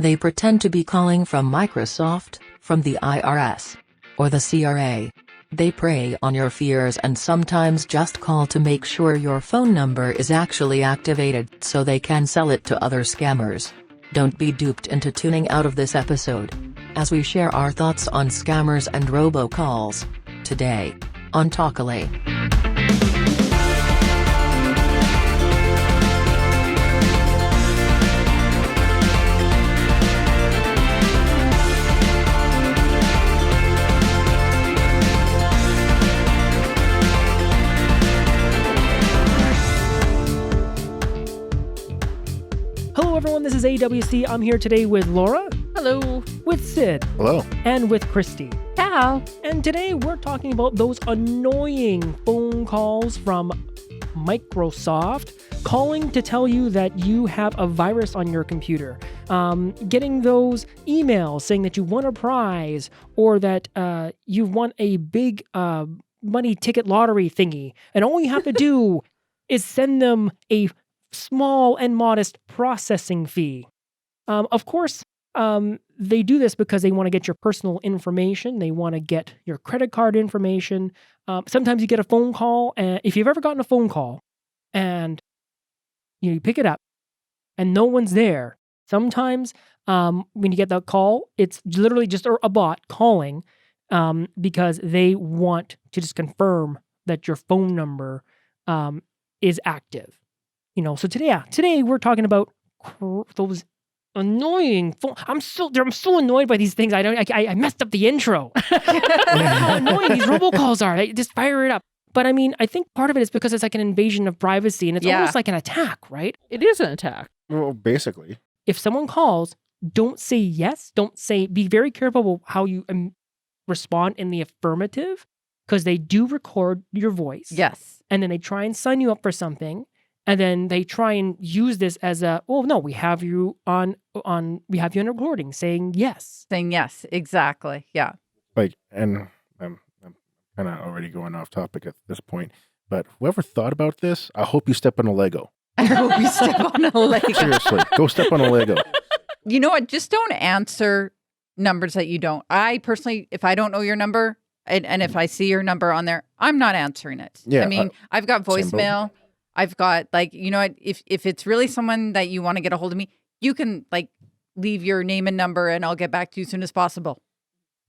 They pretend to be calling from Microsoft, from the IRS, or the CRA. They prey on your fears and sometimes just call to make sure your phone number is actually activated so they can sell it to other scammers. Don't be duped into tuning out of this episode, as we share our thoughts on scammers and robocalls, today, on Talkily. Hello everyone, this is AWC. I'm here today with Laura. Hello. With Sid. Hello. And with Christy. Ciao. And today we're talking about those annoying phone calls from Microsoft calling to tell you that you have a virus on your computer. Getting those emails saying that you won a prize or that you won a big money ticket lottery thingy. And all you have to do is send them a small and modest processing fee. Of course, they do this because they want to get your personal information. They want to get your credit card information. Sometimes you get a phone call, and if you've ever gotten a phone call and you pick it up and no one's there, sometimes when you get that call, it's literally just a bot calling because they want to just confirm that your phone number is active. You know, so today we're talking about those annoying I'm so annoyed by these things. I messed up the intro. How annoying these robocalls are. They just fire it up. But I mean, I think part of it is because it's like an invasion of privacy and it's almost like an attack, right? It is an attack. Well, basically. If someone calls, don't say yes. Be very careful how you respond in the affirmative because they do record your voice. Yes. And then they try and sign you up for something. And then they try and use this as we have you on recording saying yes. Saying yes, exactly. Yeah. And I'm kind of already going off topic at this point, but whoever thought about this, I hope you step on a Lego. I hope you step on a Lego. Seriously, go step on a Lego. You know what? Just don't answer numbers that you don't. I personally, if I don't know your number and if I see your number on there, I'm not answering it. Yeah, I mean, I've got voicemail. I've got you know what, if it's really someone that you want to get a hold of me, you can leave your name and number and I'll get back to you as soon as possible.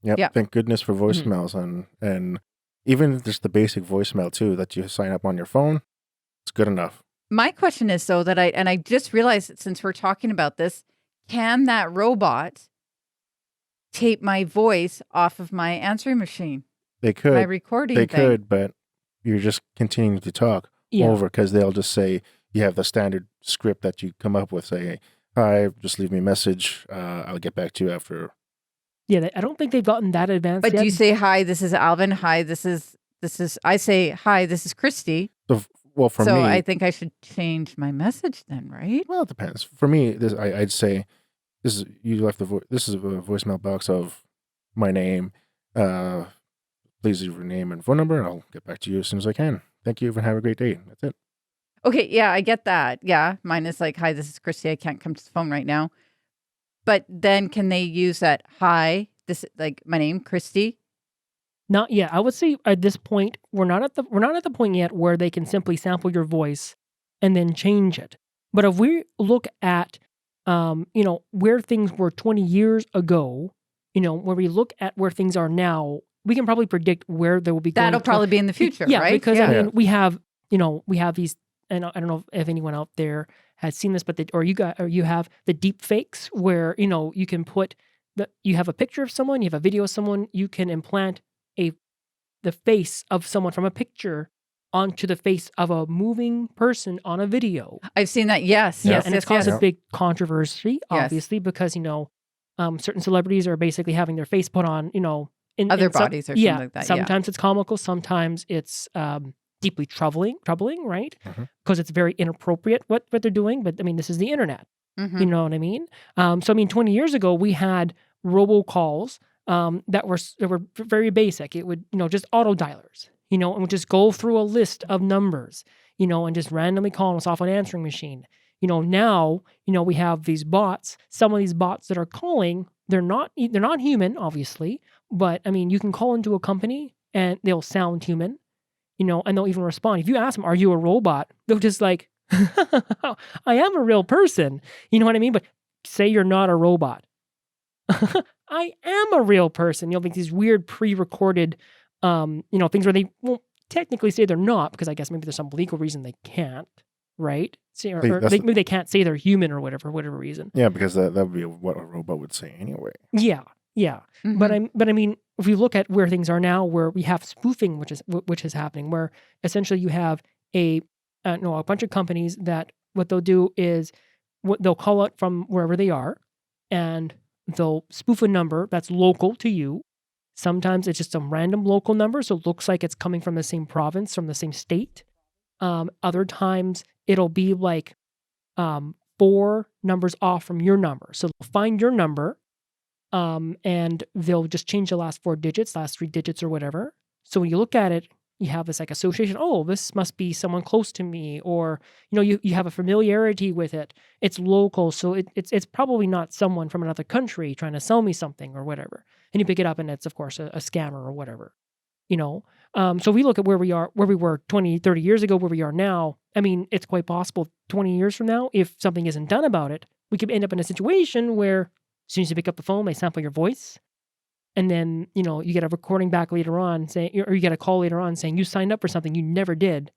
Yep. Yeah. Thank goodness for voicemails and even just the basic voicemail too that you sign up on your phone. It's good enough. My question is though that I just realized that since we're talking about this, can that robot tape my voice off of my answering machine? They could. My recording They thing. could, but you're just continuing to talk. Over because they'll just say you have the standard script that you come up with. Say, hi, just leave me a message. I'll get back to you after. Yeah, I don't think they've gotten that advanced But yet. do you say, hi, this is Alvin. Hi, this is, I say, hi, this is Christy. Well, for me. So I think I should change my message then, right? Well, it depends. For me, I'd say, this is a voicemail box of my name. Please leave your name and phone number and I'll get back to you as soon as I can. Thank you and have a great day. That's it. Okay, yeah, I get that. Yeah, mine is hi, this is Christy. I can't come to the phone right now. But then can they use that, hi, this my name, Christy? Not yet. I would say at this point, we're not at the point yet where they can simply sample your voice and then change it. But if we look at where things were 20 years ago, where we look at where things are now, we can probably predict where they will be going. That'll probably be in the future, yeah, right? Because I mean, we have these, and I don't know if anyone out there has seen this, but you have the deep fakes where you can put you have a picture of someone, you have a video of someone, you can implant the face of someone from a picture onto the face of a moving person on a video. I've seen that. Yes, yeah, yes, and yes, it's caused yes. a big controversy, obviously, because certain celebrities are basically having their face put on other bodies or something like that. Sometimes it's comical, sometimes it's deeply troubling, right? Because it's very inappropriate what they're doing. But I mean, this is the internet. You know what I mean? So I mean, 20 years ago, we had robocalls that were very basic. It would just auto dialers, and would just go through a list of numbers, and just randomly call us off an answering machine. Now, we have these bots. Some of these bots that are calling, they're not human, obviously, but I mean, you can call into a company and they'll sound human, and they'll even respond. If you ask them, "Are you a robot?" They'll just like, "I am a real person." You know what I mean? But say you're not a robot. I am a real person. You'll make these weird pre-recorded, things where they won't technically say they're not, because I guess maybe there's some legal reason they can't, right? Say, maybe they can't say they're human or whatever, for whatever reason. Yeah, because that would be what a robot would say anyway. Yeah. Mm-hmm. But I mean, if we look at where things are now, where we have spoofing, which is happening, where essentially you have a bunch of companies that what they'll do is they'll call out from wherever they are, and they'll spoof a number that's local to you. Sometimes it's just some random local number, so it looks like it's coming from the same province, from the same state. Other times it'll be like 4 numbers off from your number. So they'll find your number, and they'll just change the last 4 digits, last 3 digits or whatever. So when you look at it, you have this like association. Oh, this must be someone close to me, or you have a familiarity with it. It's local, so it's probably not someone from another country trying to sell me something or whatever. And you pick it up, and it's of course a scammer or whatever. So we look at where we were 20, 30 years ago, where we are now. I mean, it's quite possible 20 years from now, if something isn't done about it, we could end up in a situation where as soon as you pick up the phone, they sample your voice. And then, you get a recording back later on saying, or you get a call later on saying you signed up for something you never did.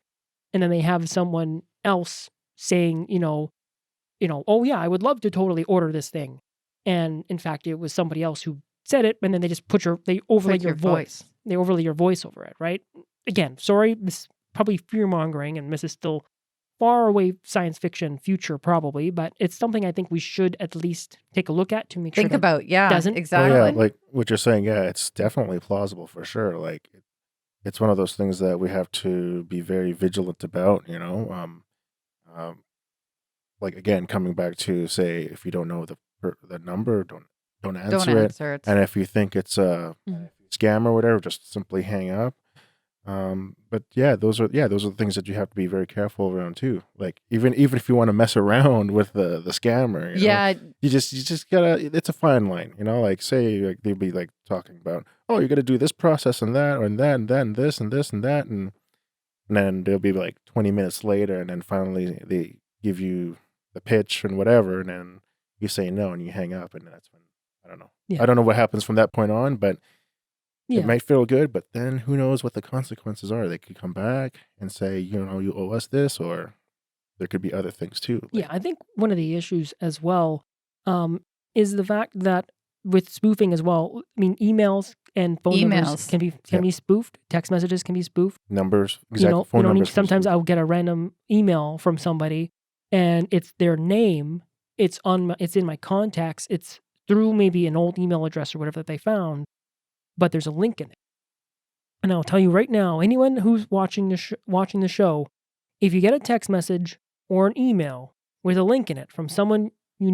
And then they have someone else saying, oh yeah, I would love to totally order this thing. And in fact, it was somebody else who said it. And then they just they overlay your voice. They overlay your voice over it, right? Again, sorry, this is probably fear mongering, and this is still far away science fiction future probably, but it's something I think we should at least take a look at to make sure think about. Yeah, doesn't. exactly. Oh, yeah, like what you're saying, yeah, it's definitely plausible for sure. Like it's one of those things that we have to be very vigilant about, like again, coming back to say, if you don't know the number, don't answer it. And if you think it's a scam or whatever, just simply hang up. But yeah, those are the things that you have to be very careful around too. Like even if you want to mess around with the scammer, you just gotta. It's a fine line, Like say like they'd be like talking about, oh, you got to do this process and that, and then this and this and that, and then they'll be like 20 minutes later, and then finally they give you the pitch and whatever, and then you say no and you hang up, and that's when I don't know. Yeah. I don't know what happens from that point on, but. Yeah. It might feel good, but then who knows what the consequences are? They could come back and say, you owe us this, or there could be other things too. Yeah, I think one of the issues as well is the fact that with spoofing as well, I mean, emails and phone numbers can be spoofed. Text messages can be spoofed. Numbers, exactly. Phone numbers. Sometimes I'll get a random email from somebody, and it's their name. It's in my contacts. It's through maybe an old email address or whatever that they found. But there's a link in it. And I'll tell you right now, anyone who's watching the show, if you get a text message or an email with a link in it from someone you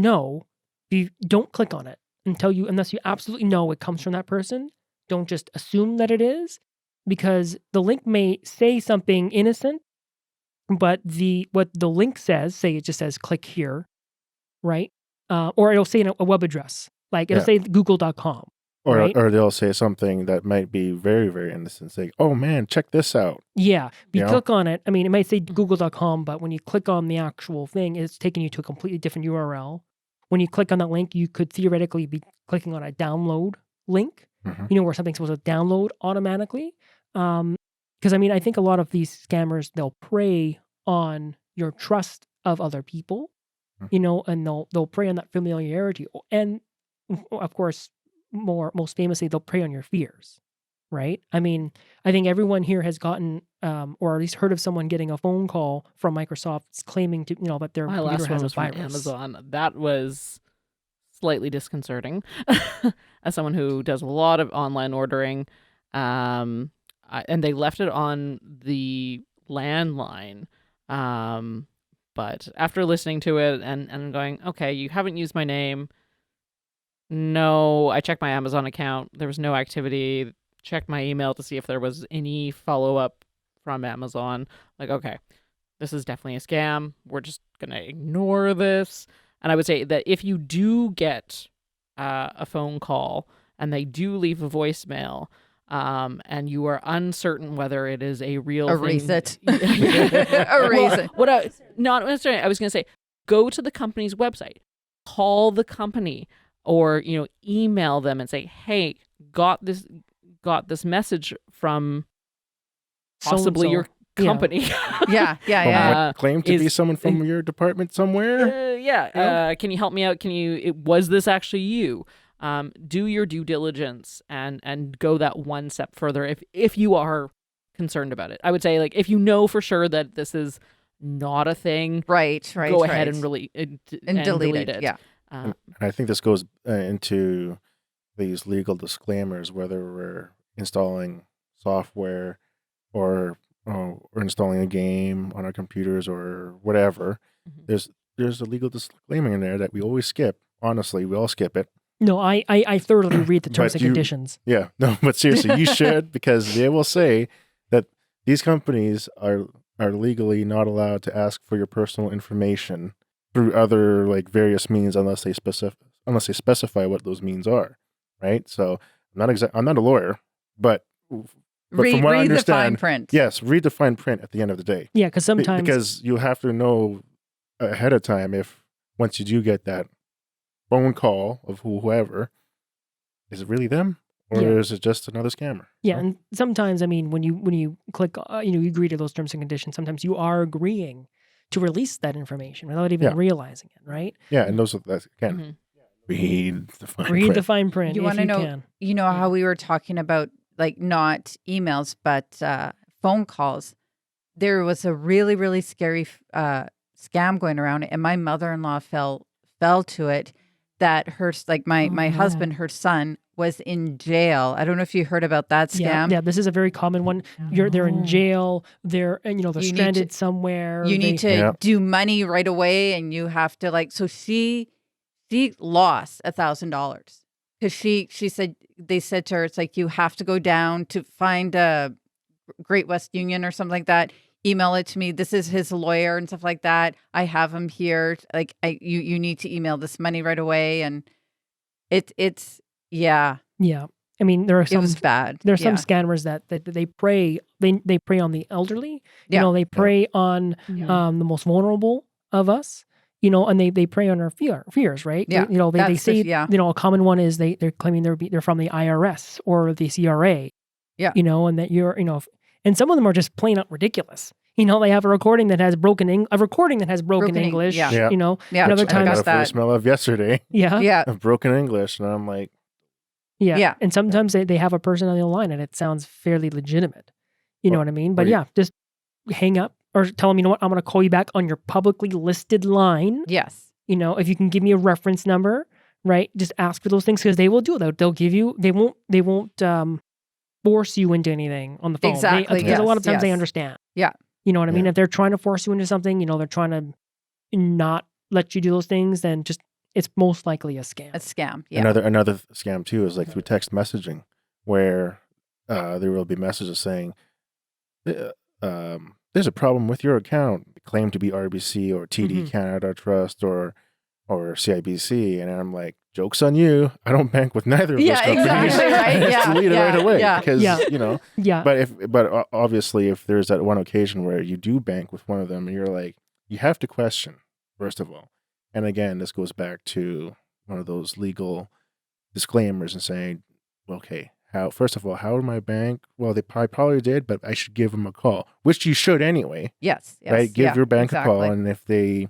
don't click on it unless you absolutely know it comes from that person. Don't just assume that it is, because the link may say something innocent, but what the link says, say it just says click here, right? Or it'll say a web address, like it'll say google.com. Or they'll say something that might be very, very innocent. Say, oh man, check this out. Yeah. You click on it. I mean, it might say google.com, but when you click on the actual thing, it's taking you to a completely different URL. When you click on that link, you could theoretically be clicking on a download link, where something's supposed to download automatically. Because I mean, I think a lot of these scammers, they'll prey on your trust of other people, and they'll prey on that familiarity. And of course, most famously, they'll prey on your fears, right? I mean, I think everyone here has gotten, or at least heard of someone getting a phone call from Microsoft claiming to, that their computer has a virus. From Amazon. That was slightly disconcerting. As someone who does a lot of online ordering, and they left it on the landline. But after listening to it and going, okay, you haven't used my name. No, I checked my Amazon account. There was no activity. Checked my email to see if there was any follow-up from Amazon. Like, okay, this is definitely a scam. We're just going to ignore this. And I would say that if you do get a phone call and they do leave a voicemail, and you are uncertain whether it is a real Erase thing. it. Erase it. Not necessarily. I was going to say, go to the company's website, call the company, or email them and say, "Hey, got this message from possibly your company." Yeah. Claim to be someone from your department somewhere. Can you help me out? Was this actually you? Do your due diligence and go that one step further if you are concerned about it. I would say, like, if you know for sure that this is not a thing, right, go ahead and delete it. Yeah. And I think this goes into these legal disclaimers, whether we're installing software or installing a game on our computers or whatever. Mm-hmm. There's a legal disclaimer in there that we always skip. Honestly, we all skip it. No, I thoroughly read the terms and conditions. Yeah, no, but seriously, you should, because they will say that these companies are legally not allowed to ask for your personal information through other various means unless they specify what those means are, right? So I'm not a lawyer, but from what I understand, the fine print. Yes, read the fine print at the end of the day. Yeah, because sometimes because you have to know ahead of time if once you do get that phone call of whoever, is it really them or is it just another scammer? Yeah, and sometimes, I mean, when you click, you agree to those terms and conditions. Sometimes you are agreeing to release that information without even realizing it, right? Yeah, and that's again, read the fine print. Read the fine print. You want to know? You know how we were talking about not emails but phone calls. There was a really, really scary scam going around, and my mother-in-law fell to it. That her my husband, her son, was in jail. I don't know if you heard about that scam. Yeah, this is a very common one. They're in jail. They're stranded somewhere. You need to do money right away, and you have to so she lost $1,000 because she said they said to her, it's like, you have to go down to find a Great West Union or something like that. Email it to me. This is his lawyer and stuff like that. I have him here. You need to email this money right away. And it's Yeah. I mean, there are some. It was bad. There are some scammers that they prey. They prey on the elderly. They prey on the most vulnerable of us. And they prey on our fears, right? Yeah. They say a common one is they're claiming they're from the IRS or the CRA. Yeah. And that you're and some of them are just plain out ridiculous. They have a recording that has broken English. Yeah. Other I times got a voicemail of yesterday. Yeah. Of broken English, and I'm like, yeah. And sometimes they have a person on the line, and it sounds fairly legitimate. You know what I mean? But just hang up or tell them, you know what, I'm going to call you back on your publicly listed line. Yes. If you can give me a reference number, right? Just ask for those things because they will do it. They'll give you. They won't force you into anything on the phone. Exactly. Because a lot of times they understand. Yeah. You know what I mean? If they're trying to force you into something, they're trying to not let you do those things, then just it's most likely a scam. A scam. Yeah. Another scam too is through text messaging, where there will be messages saying, there's a problem with your account. Claim to be RBC or TD Canada Trust or CIBC, and I'm like, joke's on you. I don't bank with neither of those companies. Exactly, right? Just delete it right away because Yeah. But obviously, if there's that one occasion where you do bank with one of them, and you're like, you have to question first of all. And again, this goes back to one of those legal disclaimers and saying, okay, first of all, how did my bank? Well, they probably did, but I should give them a call, which you should anyway. Yes. Right? Give your bank a call, and if they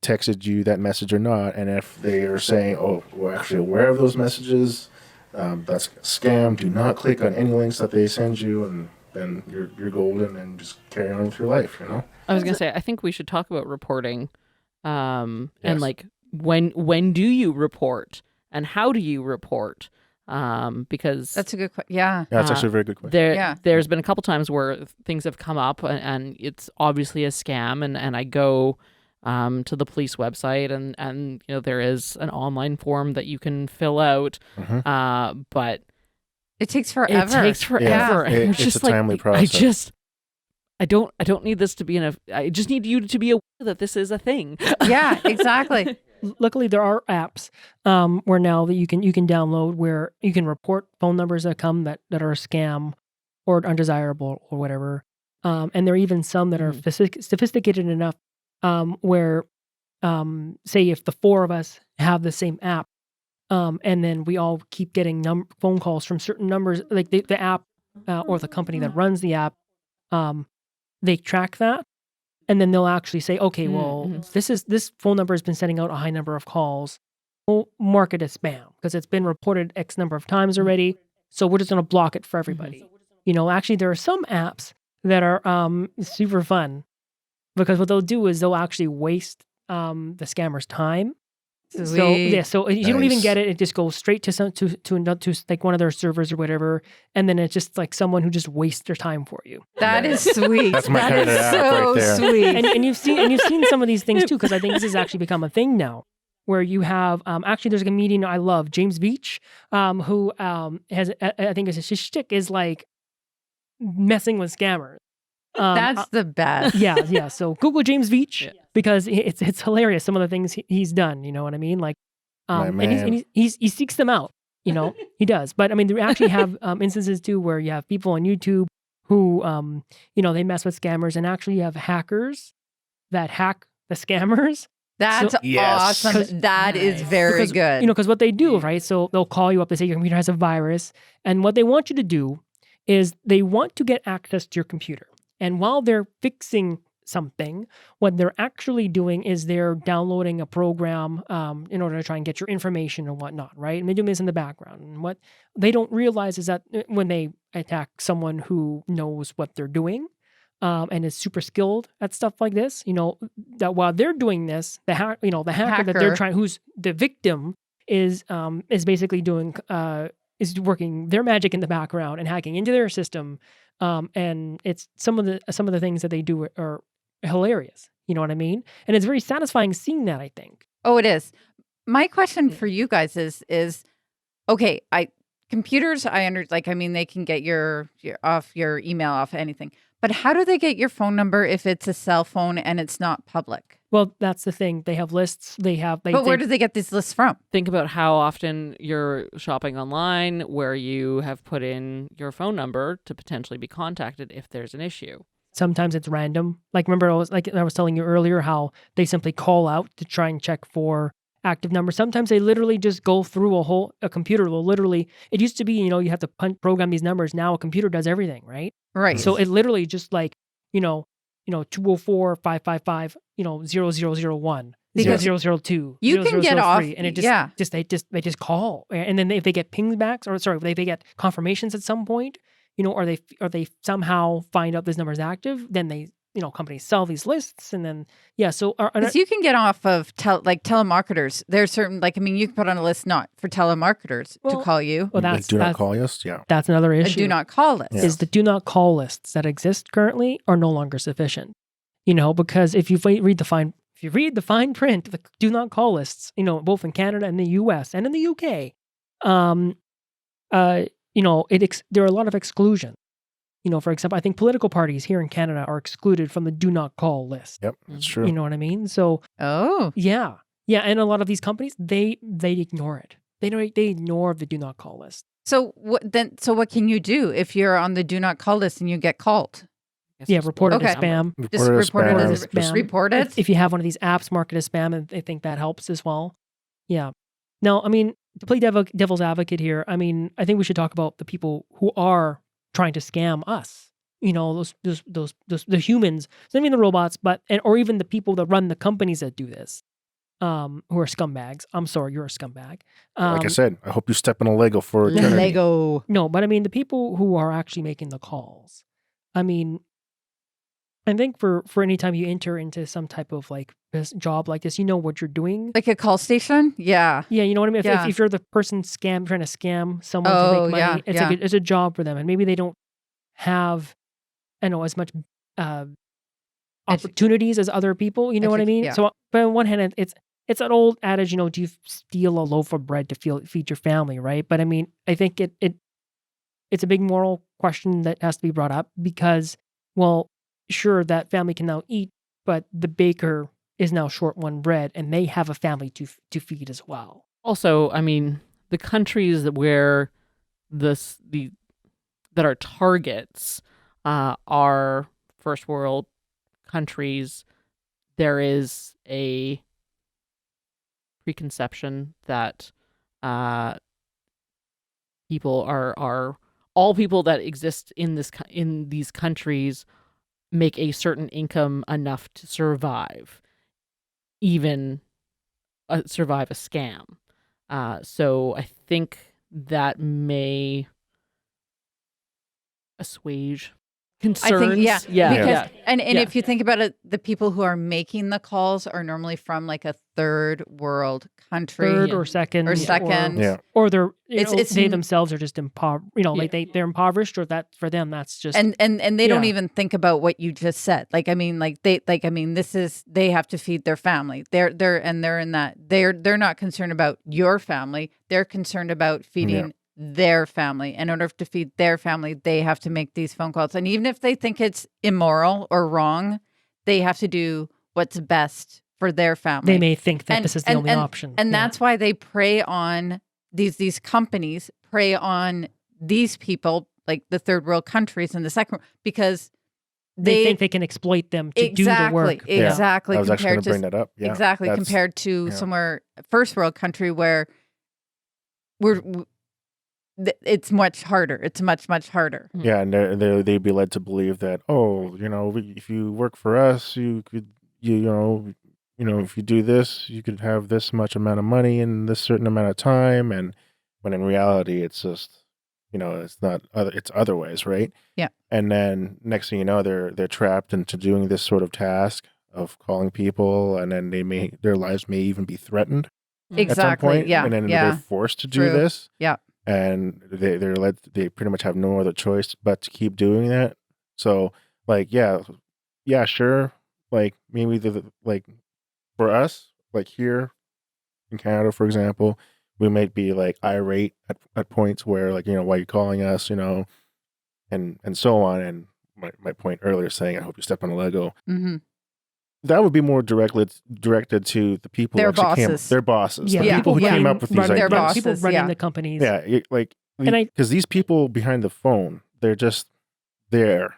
texted you that message or not, and if they are saying, oh, we're actually aware of those messages, that's a scam, do not click on any links that they send you, and then you're golden and just carry on with your life, I was going to say, I think we should talk about reporting, and when do you report, and how do you report? Because that's a good question. Yeah, that's actually a very good question. There's been a couple times where things have come up, and it's obviously a scam, and I go to the police website, and there is an online form that you can fill out, but it takes forever. Yeah. It's a timely process. I don't need this to be I just need you to be aware that this is a thing. Yeah, exactly. Luckily, there are apps where now that you can download where you can report phone numbers that come that are a scam or undesirable or whatever. And there are even some that are sophisticated enough where, say, if the four of us have the same app, and then we all keep getting phone calls from certain numbers, like the app or the company that runs the app, they track that. And then they'll actually say, okay, well, this phone number has been sending out a high number of calls. We'll mark it as spam because it's been reported X number of times already. So we're just going to block it for everybody. Actually, there are some apps that are super fun because what they'll do is they'll actually waste the scammer's time. So you don't even get it. It just goes straight to like one of their servers or whatever, and then it's just like someone who just wastes their time for you. That is sweet. That's my kind of app so right there. sweet. And you've seen some of these things too, because I think this has actually become a thing now, where you have actually there's a comedian I love, James Veitch, who has I think his shtick is like messing with scammers. That's the best. Yeah. So Google James Veitch because it's hilarious. Some of the things he's done. You know what I mean? Like, and he seeks them out. He does. But I mean, they actually have instances too where you have people on YouTube who, they mess with scammers, and actually you have hackers that hack the scammers. That's awesome. That is very good. Because what they do, right? So they'll call you up. They say your computer has a virus, and what they want you to do is they want to get access to your computer. And while they're fixing something, what they're actually doing is they're downloading a program in order to try and get your information and whatnot, right? And they're doing this in the background. And what they don't realize is that when they attack someone who knows what they're doing and is super skilled at stuff like this, that while they're doing this, the hacker that they're trying, who's the victim, is basically doing is working their magic in the background and hacking into their system. And it's some of the things that they do are hilarious. You know what I mean? And it's very satisfying seeing that, I think. Oh, it is. My question for you guys is okay, computers, they can get your email off anything. But how do they get your phone number if it's a cell phone and it's not public? Well, that's the thing. They have lists. But where do they get these lists from? Think about how often you're shopping online where you have put in your phone number to potentially be contacted if there's an issue. Sometimes it's random. Like, remember, I was telling you earlier how they simply call out to try and check for active numbers. Sometimes they literally just go through a computer will literally, it used to be, you have to program these numbers. Now a computer does everything, right? Right. So it literally just like, 204-555, 0001, 0002, you can get off, and it just, they just call. And then if they get pings back, if they get confirmations at some point, or they somehow find out this number is active, then they, companies sell these lists, and then so you can get off of telemarketers. There's certain you can put on a list not for telemarketers to call you. Well, that's do not call list. Yeah, that's another issue. A do not call list is the do not call lists that exist currently are no longer sufficient. Because if you read the fine print, the do not call lists, both in Canada and the U.S. and in the U.K., there are a lot of exclusion. For example, I think political parties here in Canada are excluded from the do not call list. Yep, that's true. You know what I mean? So, yeah, and a lot of these companies they ignore it. They ignore the do not call list. So what can you do if you're on the do not call list and you get called? Yeah, report it as spam. Just report it as spam. Report it. If you have one of these apps marked as spam, and they think that helps as well. Yeah. Now, to play devil's advocate here, I think we should talk about the people who are trying to scam us. Those the humans, not even the robots, or even the people that run the companies that do this, who are scumbags. I'm sorry, you're a scumbag. Like I said, I hope you step in a Lego for eternity. Lego. No, but the people who are actually making the calls. I think for any time you enter into some type of job like this, you know what you're doing. Like a call station? Yeah. Yeah, you know what I mean? If you're the person trying to scam someone to make money, it's a job for them. And maybe they don't have, as much opportunities as other people, you know what I mean? Yeah. So, but on one hand, it's an old adage, do you steal a loaf of bread to feed your family, right? But I think it's a big moral question that has to be brought up because, well, sure, that family can now eat, but the baker is now short one bread, and they have a family to feed as well. Also, I mean, the countries where that are targets are first world countries. There is a preconception that people are all people that exist in these countries make a certain income enough to survive, even survive a scam. So I think that may assuage concerns. I think, yeah. because and Yeah. if you think about it, the people who are making the calls are normally from like a third world country, Third Yeah. or second, or second. Yeah. or they're It's they themselves are just impoverished. You know, Yeah. like they're impoverished, or that for them that's just and they don't Yeah. even think about what you just said. Like, I mean, this is, they have to feed their family. They're in that, they're not concerned about your family. They're concerned about feeding their family. In order to feed their family, they have to make these phone calls. And even if they think it's immoral or wrong, they have to do what's best for their family. they may think that this is the only option, And Yeah. that's why they prey on these companies, prey on these people, like the third world countries and the second, because they think they can exploit them to do the work. Exactly. I was actually going Compared to bring to that up. Yeah. exactly That's- compared to yeah. somewhere first world country where it's much harder. It's much harder. Yeah, and they'd be led to believe that, if you work for us, you could, if you do this, you could have this much amount of money in this certain amount of time, and when in reality, it's just, it's not it's otherwise, right? Yeah. And then next thing you know, they're trapped into doing this sort of task of calling people, and then their lives may even be threatened at some Exactly. point, Yeah. and then yeah. they're forced to do True. this. Yeah. And they pretty much have no other choice but to keep doing that. So like, yeah, sure. Like maybe for us, like here in Canada, for example, we might be like irate at points where, like, why are you calling us, and so on. And my point earlier saying, I hope you step on a Lego. Mm-hmm. That would be more directed to the people Their who actually bosses. their bosses, Yeah, the people who came running- up with these running- Their ideas. bosses. people running yeah. the companies. Yeah, And I- because these people behind the phone, they're just there.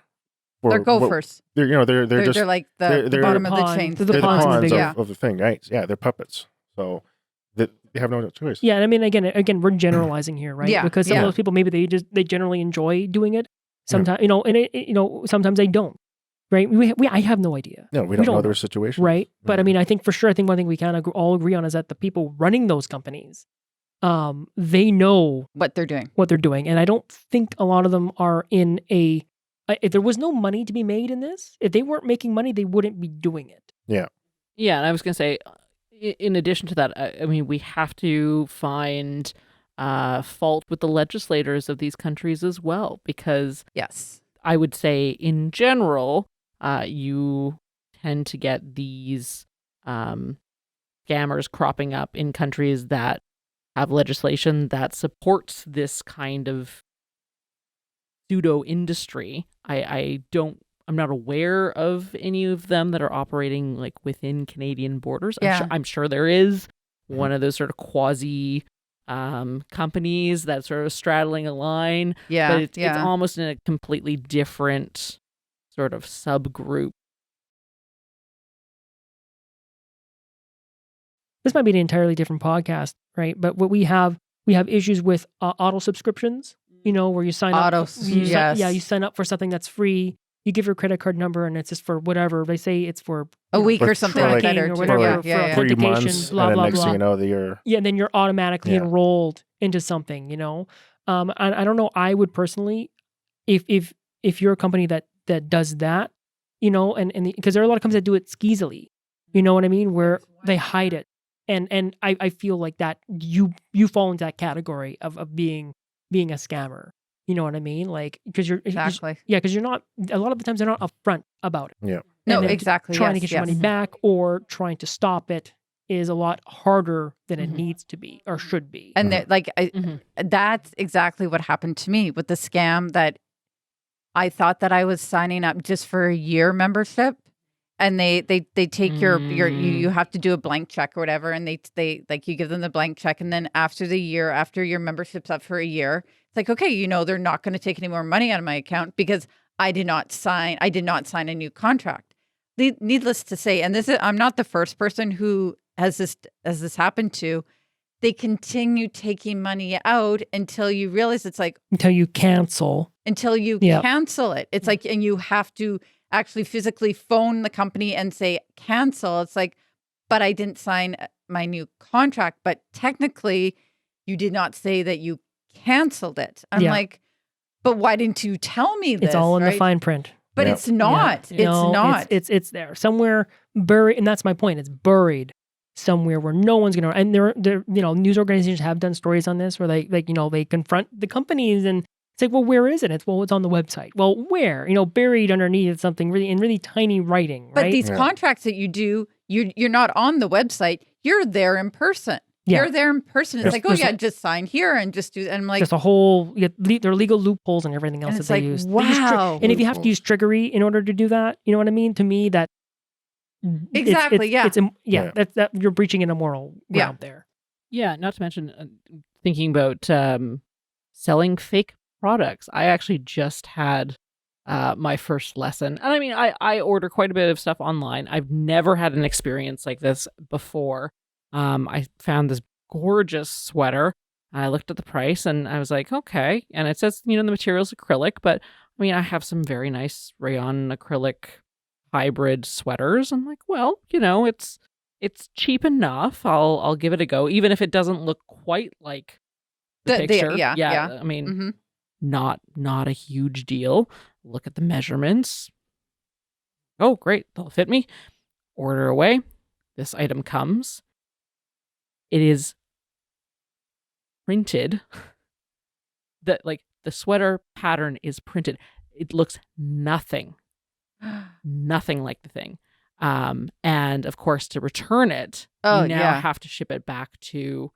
They're gophers. They're just They're like the they're bottom of the pawn- chain. they're they're the pawns in the pawns big- yeah. of the thing, right? Yeah, they're puppets. So they have no other choice. Yeah, and I mean, again, we're generalizing here, right? Yeah, Because some of yeah. those people, maybe they generally enjoy doing it. Sometimes, sometimes they don't, right? I have no idea, No, we don't know don't their know. situation. right? But I Mhm. mean, I think one thing we kind of all agree on is that the people running those companies, they know What they're doing. what they're doing, and I don't think a lot of them are in a. If there was no money to be made in this, if they weren't making money, they wouldn't be doing it. Yeah, and I was going to say, in addition to that, I mean, we have to find fault with the legislators of these countries as well, because Yes. I would say in general, you tend to get these scammers cropping up in countries that have legislation that supports this kind of pseudo industry. I'm not aware of any of them that are operating like within Canadian borders. Yeah. I'm sure there is one of those sort of quasi companies that's sort of straddling a line, Yeah. but it's almost in a completely different sort of subgroup. This might be an entirely different podcast, right? But what we have issues with auto subscriptions. Where you sign up. Yes. You sign up for something that's free. You give your credit card number, and it's just for whatever they say it's for a week or something like that, tracking or or whatever. whatever, Yeah. for 3 authentication, months, blah, and then blah, next blah. thing you know, you're Yeah, and then you're automatically Yeah. enrolled into something. And I don't know. I would personally, if you're a company that does that, and because there are a lot of companies that do it skeezily. You know what I mean? Where they hide it, and I feel like that you fall into that category of being a scammer. You know what I mean? Like, because you're Exactly. because you're not. A lot of the times they're not upfront about it. Yeah. No, And then exactly. Trying to yes, get your money yes. back or trying to stop it is a lot harder than it Mhm. needs to be or should be. And Mhm. that's exactly what happened to me with the scam that I thought that I was signing up just for a year membership, and they take your you have to do a blank check or whatever, and they like you give them the blank check, and then after the year, after your membership's up for a year, it's like, okay, they're not going to take any more money out of my account because I did not sign a new contract. Needless to say, and I'm not the first person who has this happened to. They continue taking money out until you realize it's like Until you cancel. Cancel it. It's like, and you have to actually physically phone the company and say cancel. It's like, but I didn't sign my new contract, but technically you did not say that you canceled it. I'm like, but why didn't you tell me this? It's all in the fine print. But it's not. Yeah. It's not. It's there somewhere buried, and that's my point. It's buried somewhere where no one's gonna. And there, news organizations have done stories on this where they confront the companies, and it's like, well, where is it? It's on the website. Well, where? Buried underneath something in really tiny writing. But right? these contracts that you do, you're not on the website. You're there in person. Yeah. You're there in person. It's like, oh yeah, just sign here and just do. And I'm like, there's a whole there are legal loopholes and everything else and that it's they like, use. wow. And if you have to use trickery in order to do that, you know what I mean? To me, that exactly, that you're breaching an immoral ground there. Yeah, not to mention thinking about selling fake products. I actually just had my first lesson. And I mean, I order quite a bit of stuff online. I've never had an experience like this before. I found this gorgeous sweater. I looked at the price and I was like, okay. And it says, the material's acrylic, but I mean, I have some very nice rayon acrylic hybrid sweaters. I'm like, well, it's cheap enough. I'll give it a go, even if it doesn't look quite like the picture. I mean, not a huge deal. Look at the measurements. Oh, great. They'll fit me. Order away. This item comes. It is printed. The sweater pattern is printed. It looks nothing like the thing. And of course, to return it, you now have to ship it back to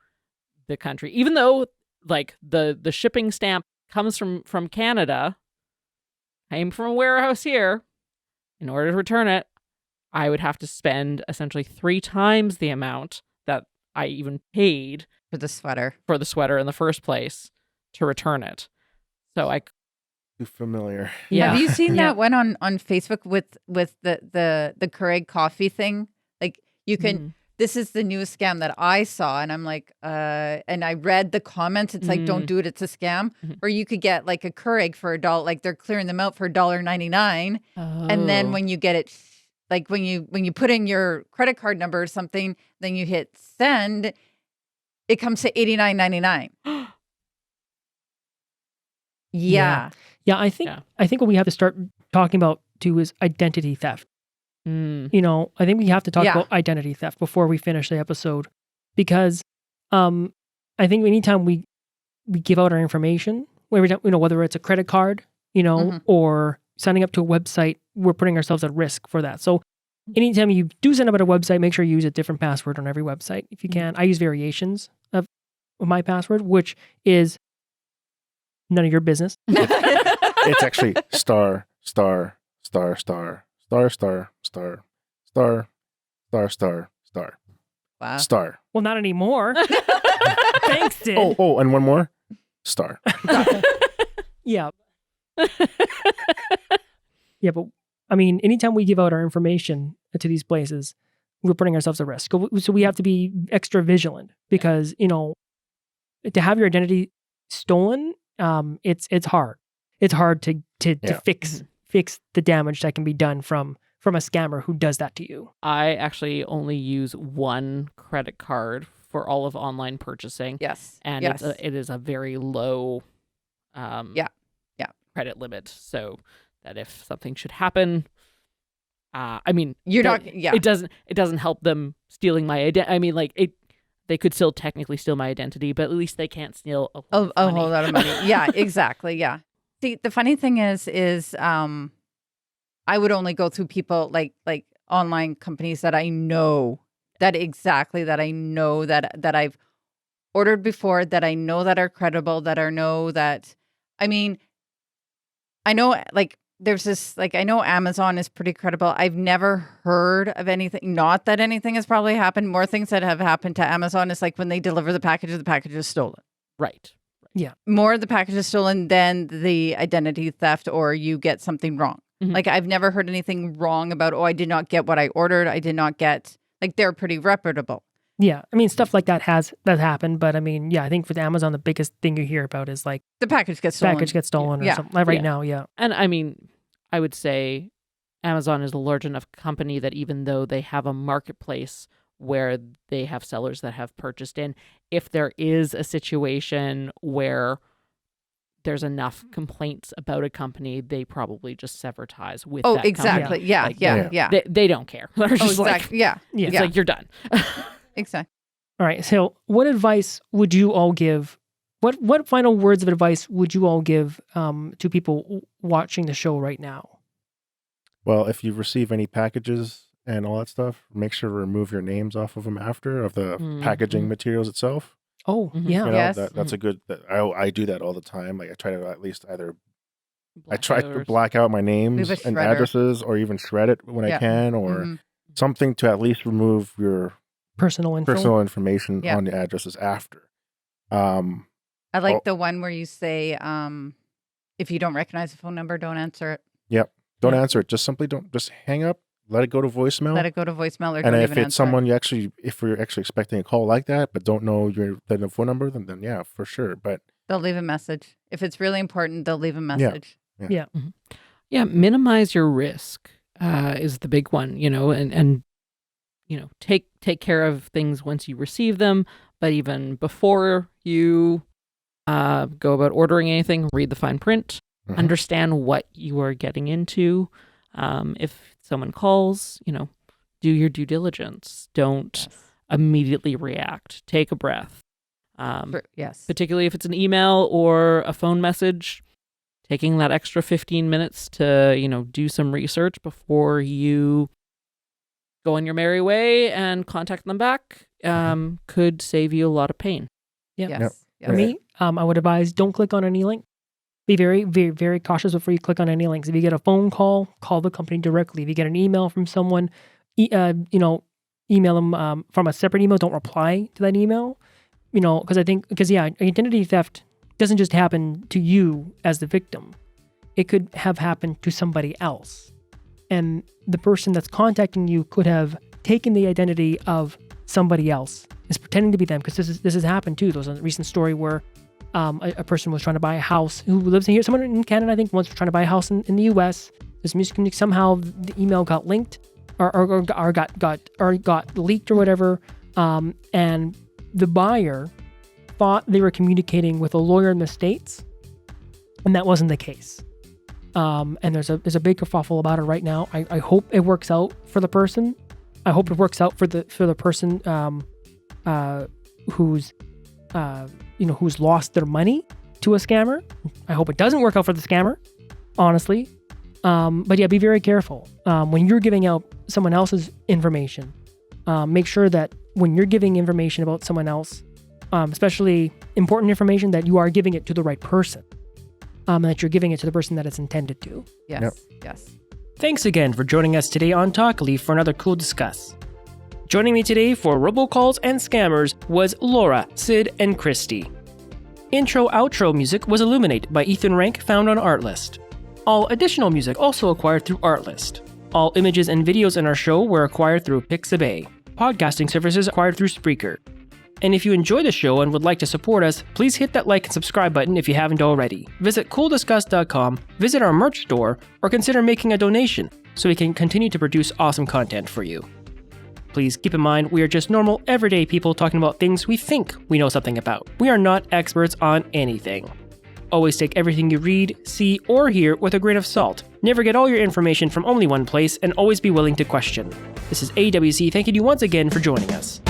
the country. Even though the shipping stamp comes from Canada, came from a warehouse here, in order to return it, I would have to spend essentially 3 times the amount that I even paid for the sweater in the first place to return it. So too familiar. Yeah. Have you seen that one on Facebook with the Keurig coffee thing? Like you can, this is the newest scam that I saw, and I'm like, and I read the comments. It's like, don't do it. It's a scam. Or you could get like a Keurig for $1. Like they're clearing them out for $1.99. And then when you get it, like when you put in your credit card number or something, then you hit send, it comes to $89.99. Yeah. Yeah, I think what we have to start talking about too is identity theft. I think we have to talk about identity theft before we finish the episode, because I think anytime we give out our information, whether it's a credit card, or signing up to a website, we're putting ourselves at risk for that. So anytime you do sign up at a website, make sure you use a different password on every website if you can. I use variations of my password, which is none of your business. It's actually star, star, star, star, star, star, star, star, star, star, star. Wow. Star. Well, not anymore. Thanks, Sid. Oh, and one more. Star. Yeah. Yeah, but I mean, anytime we give out our information to these places, we're putting ourselves at risk. So we have to be extra vigilant, because, to have your identity stolen, it's hard. It's hard to fix the damage that can be done from a scammer who does that to you. I actually only use one credit card for all of online purchasing. Yes. And it is a very low credit limit, so that if something should happen, I mean, it doesn't help them stealing my identity. I mean, they could still technically steal my identity, but at least they can't steal a whole lot of money. Yeah, exactly. Yeah. See, the funny thing is I would only go through people like online companies that I know that I've ordered before, that I know that are credible, I mean, I know, like, there's this, like, I know Amazon is pretty credible. I've never heard of anything, not that anything has probably happened. More things that have happened to Amazon is like when they deliver the package is stolen. Right. More of the package is stolen than the identity theft or you get something wrong. Mhm. Like, I've never heard anything wrong about, I did not get what I ordered. I did not get, like, they're pretty reputable. Yeah, I mean, stuff like that has happened, but I mean, yeah, I think with Amazon, the biggest thing you hear about is like The package gets stolen. package gets stolen or Yeah. something. Like right Yeah. now, yeah. And I mean, I would say Amazon is a large enough company that even though they have a marketplace where they have sellers that have purchased in, if there is a situation where there's enough complaints about a company, they probably just sever ties with that exactly. company. Yeah, Like, yeah. They don't care. They're just like, exactly. Yeah, Yeah. it's like, you're done. exactly. All right. So, what advice would you all give? What final words of advice would you all give to people watching the show right now? Well, if you receive any packages and all that stuff, make sure to remove your names off of them after of the packaging materials itself. Oh, Mhm. yeah. You know, Yes. that's a good. I do that all the time. Like I try to at least either I try to Blackouts. black out my names Leave a and shredder. addresses, or even shred it when I Yeah. can, or Mhm. something to at least remove your Personal info. personal information Yeah. on the addresses after. I like Oh. the one where you say, if you don't recognize the phone number, don't answer it. Don't Yeah. answer it. Just simply don't. Just hang up. Let it go to voicemail. Let it go to voicemail or and don't if even it's answer someone you actually, if you're actually expecting a call like that, but don't know the phone number, then yeah, for sure. But it. They'll leave a message. If it's really important, they'll leave a message. Yeah, minimize your risk is the big one, and take care of things once you receive them, but even before you go about ordering anything, read the fine print, Mhm. understand what you are getting into. If someone calls, do your due diligence. Don't Yes. immediately react. Take a breath. Yes. Particularly if it's an email or a phone message, taking that extra 15 minutes to, do some research before you go on your merry way and contact them back could save you a lot of pain. Yeah. Yes. Yep. Yes. For me, I would advise don't click on any link. Be very, very, very cautious before you click on any links. If you get a phone call, call the company directly. If you get an email from someone, email them from a separate email. Don't reply to that email. Because identity theft doesn't just happen to you as the victim. It could have happened to somebody else. And the person that's contacting you could have taken the identity of somebody else, is pretending to be them, because this has happened too. There was a recent story where a person was trying to buy a house who lives in here. Someone in Canada, I think, once was trying to buy a house in the U.S. This music somehow the email got linked or got leaked or whatever, and the buyer thought they were communicating with a lawyer in the States, and that wasn't the case. And there's a big kerfuffle about it right now. I hope it works out for the person. I hope it works out for the person who's lost their money to a scammer. I hope it doesn't work out for the scammer, honestly. But yeah, be very careful when you're giving out someone else's information. Make sure that when you're giving information about someone else, especially important information, that you are giving it to the right person. And that you're giving it to the person that it's intended to. Yes. Yep. Yes. Thanks again for joining us today on Talkily for another cool discuss. Joining me today for Robocalls and Scammers was Laura, Sid, and Christy. Intro-outro music was Illuminate by Ethan Rank, found on Artlist. All additional music also acquired through Artlist. All images and videos in our show were acquired through Pixabay. Podcasting services acquired through Spreaker. And if you enjoy the show and would like to support us, please hit that like and subscribe button if you haven't already. Visit cooldiscuss.com, visit our merch store, or consider making a donation so we can continue to produce awesome content for you. Please keep in mind, we are just normal, everyday people talking about things we think we know something about. We are not experts on anything. Always take everything you read, see, or hear with a grain of salt. Never get all your information from only one place, and always be willing to question. This is AWC thanking you once again for joining us.